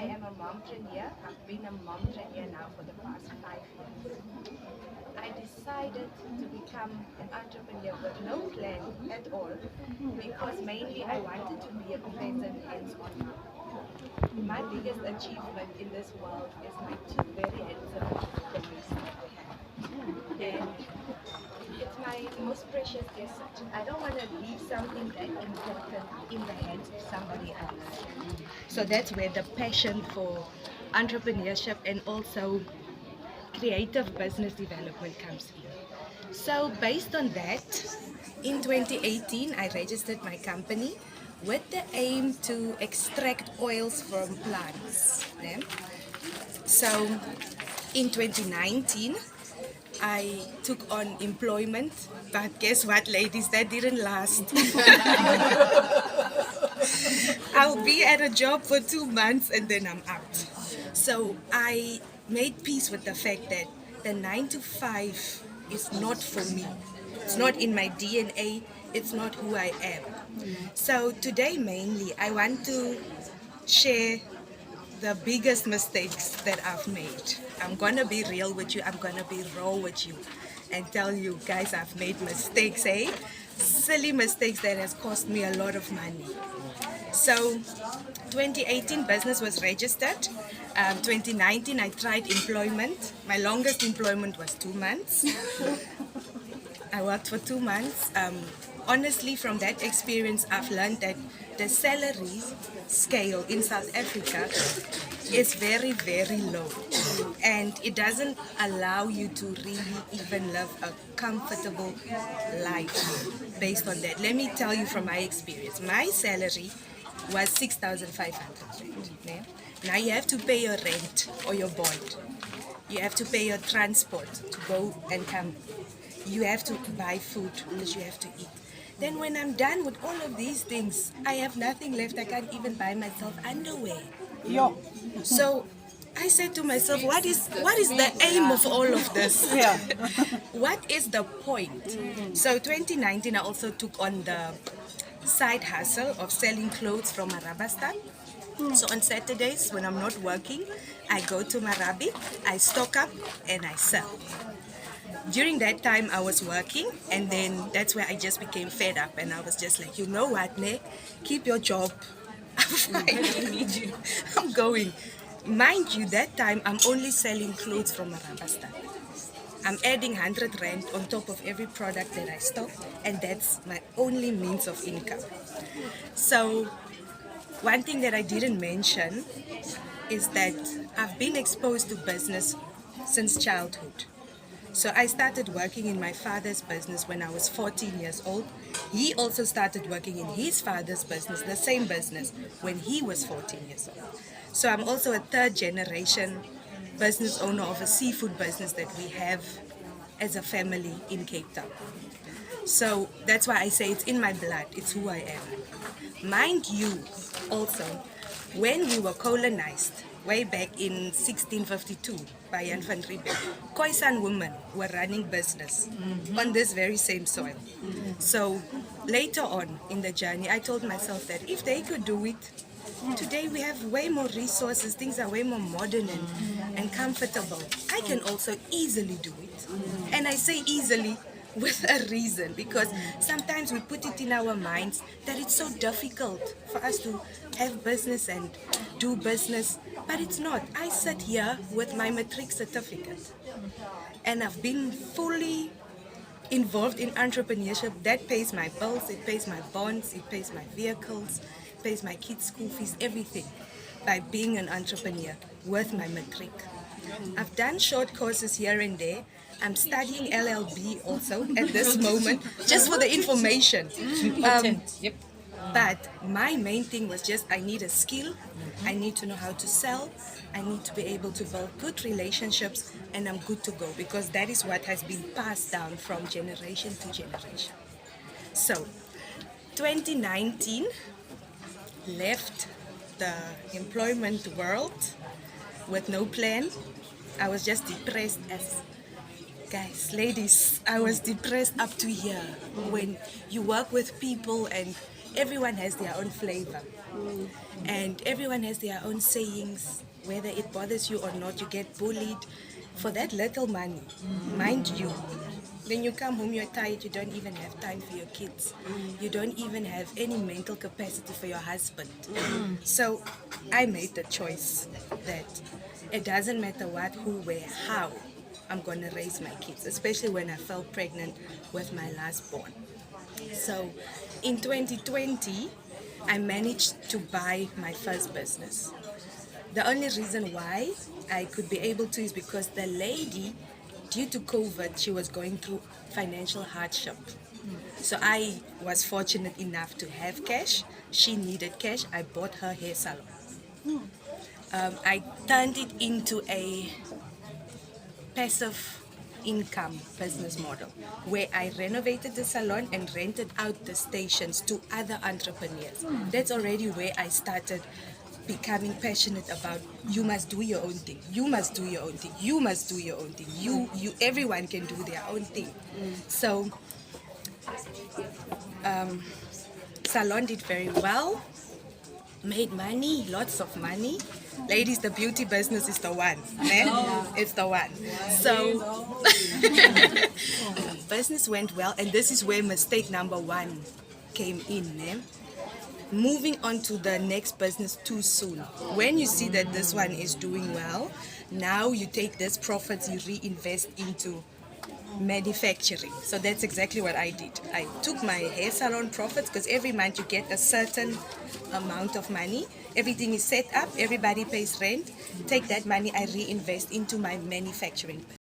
am a mompreneur. I've been a mompreneur now for the past 5 years. I decided to become an entrepreneur with no plan at all because mainly I wanted to be a present hands-on mom. My biggest achievement in this world is my two very handsome boys that I have. And it's my most precious asset. I don't want to leave something that important in the hands of somebody else. So that's where the passion for entrepreneurship and also creative business development comes in. So based on that, in 2018, I registered my company with the aim to extract oils from plants. Yeah. So in 2019, I took on employment, but guess what, ladies, that didn't last. I'll be at a job for 2 months and then I'm out. So I made peace with the fact that the 9 to 5 is not for me. It's not in my DNA, it's not who I am. So today mainly I want to share the biggest mistakes that I've made. I'm gonna be real with you, I'm gonna be raw with you and tell you guys I've made mistakes, eh? Silly mistakes that has cost me a lot of money. So 2018 business was registered. 2019 I tried employment. My longest employment was 2 months. I worked for 2 months. Honestly, from that experience, I've learned that the salary scale in South Africa is very, very low. And it doesn't allow you to really even live a comfortable life based on that. Let me tell you from my experience. My salary was 6,500. Yeah? Now you have to pay your rent or your bond. You have to pay your transport to go and come. You have to buy food because you have to eat. Then when I'm done with all of these things, I have nothing left. I can't even buy myself underwear. Yo. So I said to myself, what is the aim of all of this? Yeah. What is the point? So 2019, I also took on the side hustle of selling clothes from Marabastad. So on Saturdays when I'm not working, I go to Marabi, I stock up and I sell. During that time I was working and then that's where I just became fed up and I was just like, you know what, Nick, keep your job. I don't need you. I'm going. Mind you, that time I'm only selling clothes from Marabastad. I'm adding 100 rand on top of every product that I stock and that's my only means of income. So one thing that I didn't mention is that I've been exposed to business since childhood. So I started working in my father's business when I was 14 years old. He also started working in his father's business, the same business, when he was 14 years old. So I'm also a third generation business owner of a seafood business that we have as a family in Cape Town. So that's why I say it's in my blood, it's who I am. Mind you, also, when we were colonized, way back in 1652 by Jan van Riebeeck, Khoisan women were running business on this very same soil. So later on in the journey, I told myself that if they could do it, today we have way more resources, things are way more modern and comfortable. I can also easily do it. And I say easily with a reason, because sometimes we put it in our minds that it's so difficult for us to have business and do business, but it's not. I sit here with my matric certificate and I've been fully involved in entrepreneurship. That pays my bills, it pays my bonds, it pays my vehicles, it pays my kids' school fees, everything, by being an entrepreneur with my matric. I've done short courses here and there. I'm studying LLB also at this moment, just for the information. Yep. But my main thing was just I need a skill, I need to know how to sell, I need to be able to build good relationships, and I'm good to go, because that is what has been passed down from generation to generation. So 2019, left the employment world with no plan. I was just depressed as guys, ladies, I was depressed up to here. When you work with people and everyone has their own flavor. And everyone has their own sayings, whether it bothers you or not, you get bullied for that little money, mind you. Then you come home, you're tired, you don't even have time for your kids. You don't even have any mental capacity for your husband. So I made the choice that it doesn't matter what, who, where, how I'm going to raise my kids, especially when I fell pregnant with my last born. So in 2020, I managed to buy my first business. The only reason why I could be able to is because the lady, due to COVID, she was going through financial hardship. So I was fortunate enough to have cash. She needed cash. I bought her hair salon. I turned it into a passive income business model where I renovated the salon and rented out the stations to other entrepreneurs. That's already where I started becoming passionate about you must do your own thing. You must do your own thing. You must do your own thing. Everyone can do their own thing. So salon did very well, made money, lots of money. Ladies, the beauty business is the one. Eh? It's the one. So business went well, and this is where mistake number one came in. Eh? Moving on to the next business too soon. When you see that this one is doing well, now you take this profits, you reinvest into manufacturing. So that's exactly what I did. I took my hair salon profits, because every month you get a certain amount of money. Everything is set up, everybody pays rent. Take that money, I reinvest into my manufacturing